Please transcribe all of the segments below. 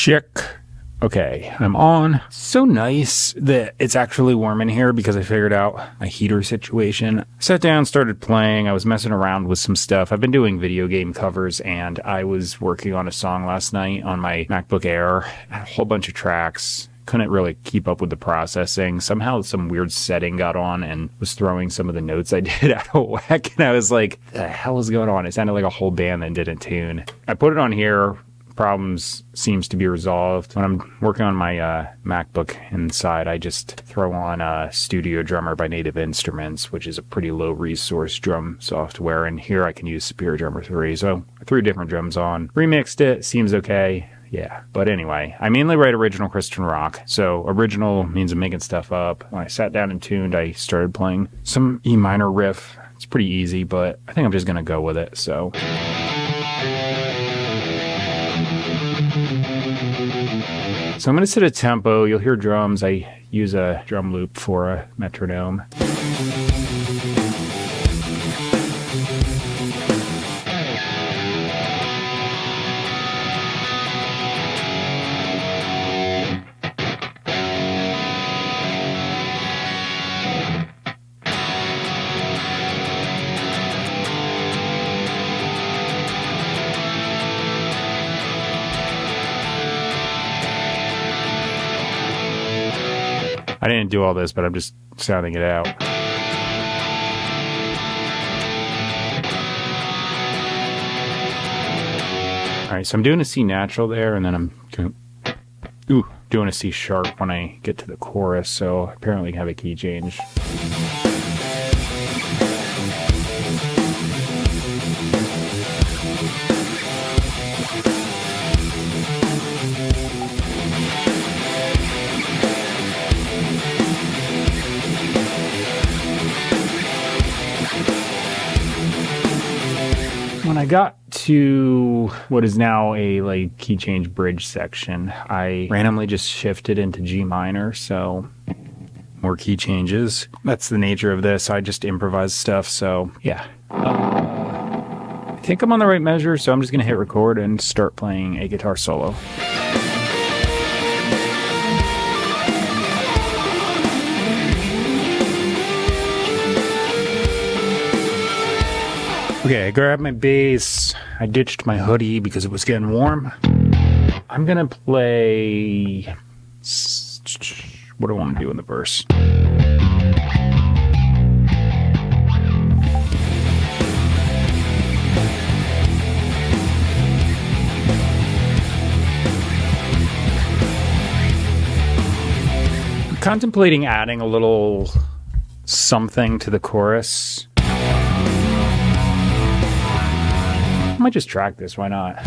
Check. Okay, I'm on. So nice that it's actually warm in here because I figured out a heater situation. Sat down, started playing. I was messing around with some stuff. I've been doing video game covers, and I was working on a song last night on my MacBook Air. Had a whole bunch of tracks. Couldn't really keep up with the processing. Somehow some weird setting got on and was throwing some of the notes I did out of whack. And I was like, the hell is going on? It sounded like a whole band that didn't tune. I put it on here. Problems seems to be resolved. When I'm working on my MacBook inside, I just throw on Studio Drummer by Native Instruments, which is a pretty low resource drum software. And here I can use Superior Drummer 3. So I threw different drums on, remixed it, seems okay. Yeah, but anyway, I mainly write original Christian rock. So original means I'm making stuff up. When I sat down and tuned, I started playing some E minor riff. It's pretty easy, but I think I'm just going to go with it. So I'm going to set a tempo. You'll hear drums. I use a drum loop for a metronome. I didn't do all this, but I'm just sounding it out. All right, so I'm doing a C natural there, and then I'm doing a C sharp when I get to the chorus, so apparently I have a key change. When I got to what is now a key change bridge section, I randomly just shifted into G minor, so more key changes. That's the nature of this. I just improvise stuff, so yeah. I think I'm on the right measure, so I'm just going to hit record and start playing a guitar solo. Okay, I grabbed my bass, I ditched my hoodie because it was getting warm. I'm gonna play... what do I want to do in the verse? I'm contemplating adding a little something to the chorus. I might just track this, why not?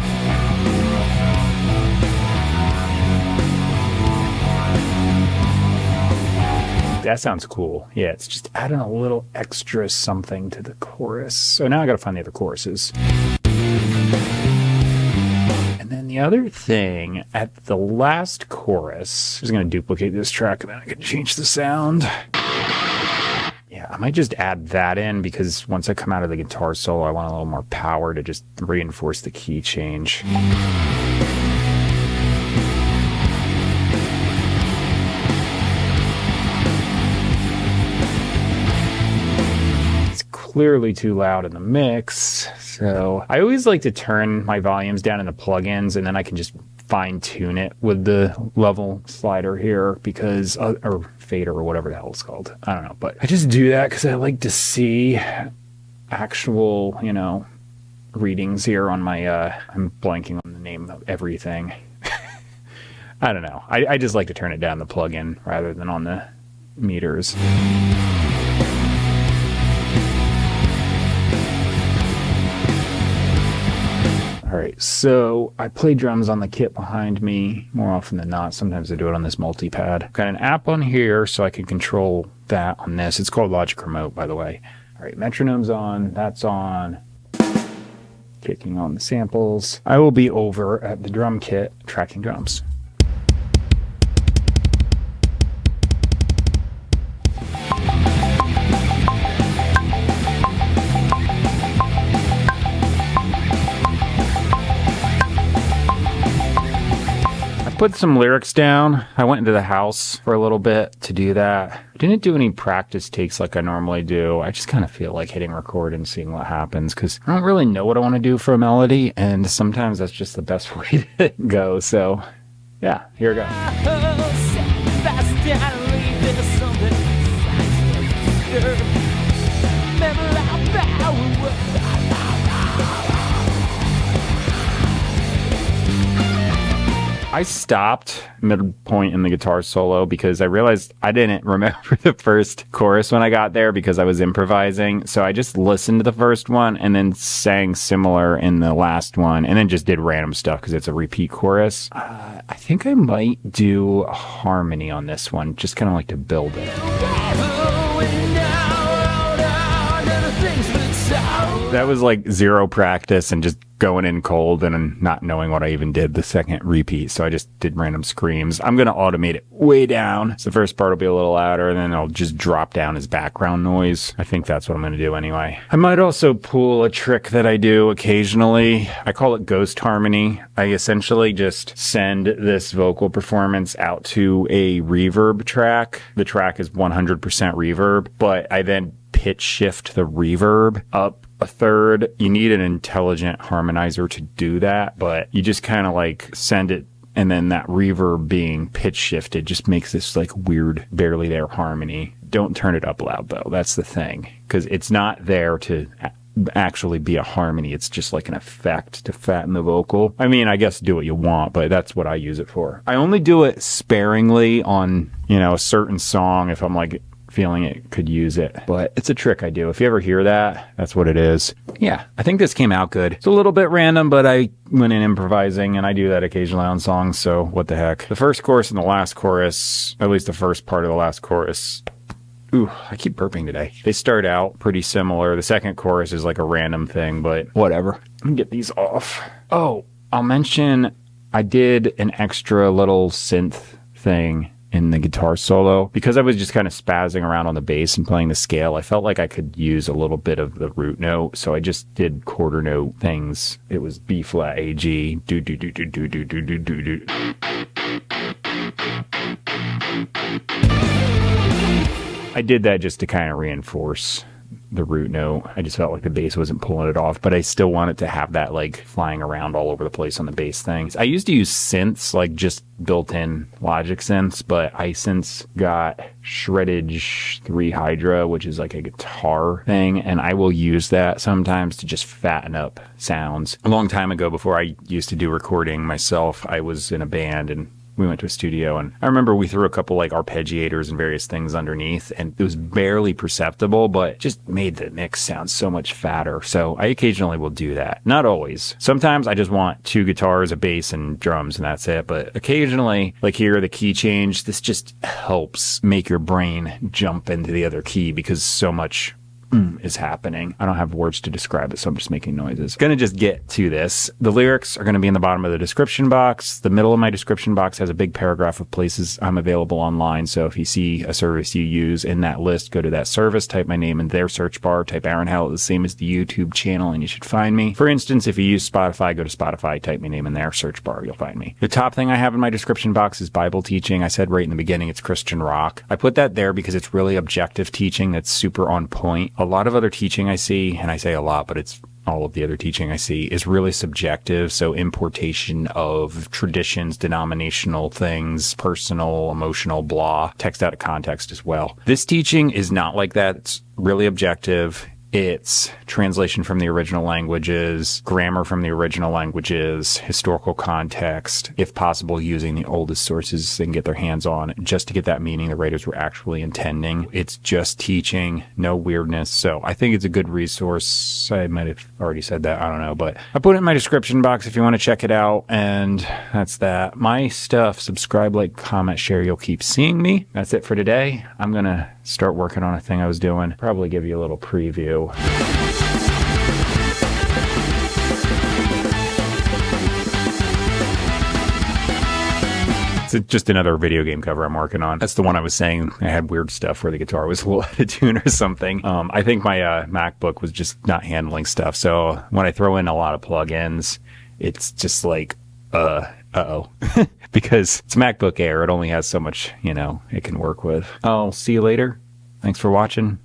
That sounds cool. Yeah, it's just adding a little extra something to the chorus. So now I gotta find the other choruses. And then the other thing, at the last chorus, I'm just gonna duplicate this track and then I can change the sound. Yeah, I might just add that in because once I come out of the guitar solo, I want a little more power to just reinforce the key change. It's clearly too loud in the mix, so I always like to turn my volumes down in the plugins and then I can just fine tune it with the level slider here because, or fader or whatever the hell it's called. I don't know, but I just do that because I like to see actual, readings here on my, I'm blanking on the name of everything. I don't know. I just like to turn it down the plugin rather than on the meters. All right, so I play drums on the kit behind me more often than not. Sometimes I do it on this multi-pad. I've got an app on here so I can control that on this. It's called Logic Remote, by the way. All right, metronome's on, that's on. Kicking on the samples. I will be over at the drum kit tracking drums. put some lyrics down. I went into the house for a little bit to do that. I didn't do any practice takes like I normally do. I just kind of feel like hitting record and seeing what happens because I don't really know what I want to do for a melody, and sometimes that's just the best way to go. So yeah, here we go. I stopped midpoint in the guitar solo because I realized I didn't remember the first chorus when I got there because I was improvising. So I just listened to the first one and then sang similar in the last one and then just did random stuff because it's a repeat chorus. I think I might do a harmony on this one, just kind of like to build it. That was like zero practice and just going in cold and not knowing what I even did the second repeat. So I just did random screams. I'm going to automate it way down. So the first part will be a little louder and then I'll just drop down as background noise. I think that's what I'm going to do anyway. I might also pull a trick that I do occasionally. I call it ghost harmony. I essentially just send this vocal performance out to a reverb track. The track is 100% reverb, but I then pitch shift the reverb up a third. You need an intelligent harmonizer to do that, but you just kind of like send it, and then that reverb being pitch shifted just makes this like weird, barely there harmony. Don't turn it up loud though. That's the thing, because it's not there to actually be a harmony. It's just like an effect to fatten the vocal. I mean, I guess do what you want, but that's what I use it for. I only do it sparingly on, a certain song if I'm like feeling it could use it, but it's a trick I do. If you ever hear that, that's what it is. Yeah, I think this came out good. It's a little bit random, but I went in improvising, and I do that occasionally on songs, so what the heck. The first chorus and the last chorus, at least the first part of the last chorus, ooh, I keep burping today. They start out pretty similar. The second chorus is like a random thing, but whatever. Let me get these off. Oh, I'll mention I did an extra little synth thing in the guitar solo because I was just kind of spazzing around on the bass and playing the scale. I felt like I could use a little bit of the root note, so I just did quarter note things. It was B flat, A, G, do do do do do do do do do do. I did that just to kind of reinforce the root note. I just felt like the bass wasn't pulling it off, but I still wanted to have that like flying around all over the place on the bass things. I used to use synths, like just built-in Logic synths, but I since got Shreddage 3 Hydra, which is like a guitar thing, and I will use that sometimes to just fatten up sounds. A long time ago, before I used to do recording myself, I was in a band and we went to a studio, and I remember we threw a couple like arpeggiators and various things underneath, and it was barely perceptible, but just made the mix sound so much fatter. So I occasionally will do that. Not always. Sometimes I just want two guitars, a bass, and drums, and that's it. But occasionally, like here, the key change, this just helps make your brain jump into the other key because so much is happening. I don't have words to describe it, so I'm just making noises. Gonna just get to this. The lyrics are going to be in the bottom of the description box. The middle of my description box has a big paragraph of places I'm available online, so if you see a service you use in that list, go to that service, type my name in their search bar, type Aaron Hallett, the same as the YouTube channel, and you should find me. For instance, if you use Spotify, go to Spotify, type my name in their search bar, you'll find me. The top thing I have in my description box is Bible teaching. I said right in the beginning it's Christian rock. I put that there because it's really objective teaching that's super on point. A lot of other teaching I see, and I say a lot, but it's all of the other teaching I see, is really subjective. So importation of traditions, denominational things, personal, emotional, blah, text out of context as well. This teaching is not like that. It's really objective. It's translation from the original languages, grammar from the original languages, historical context, if possible, using the oldest sources they can get their hands on just to get that meaning the writers were actually intending. It's just teaching, no weirdness. So I think it's a good resource. I might have already said that. I don't know, but I put it in my description box if you want to check it out. And that's that. My stuff, subscribe, like, comment, share. You'll keep seeing me. That's it for today. I'm going to start working on a thing I was doing. Probably give you a little preview. It's just another video game cover I'm working on. That's the one I was saying I had weird stuff where the guitar was a little out of tune or something. I think my MacBook was just not handling stuff. So when I throw in a lot of plugins, it's just like, uh-oh. because it's a MacBook Air. It only has so much, it can work with. I'll see you later. Thanks for watching.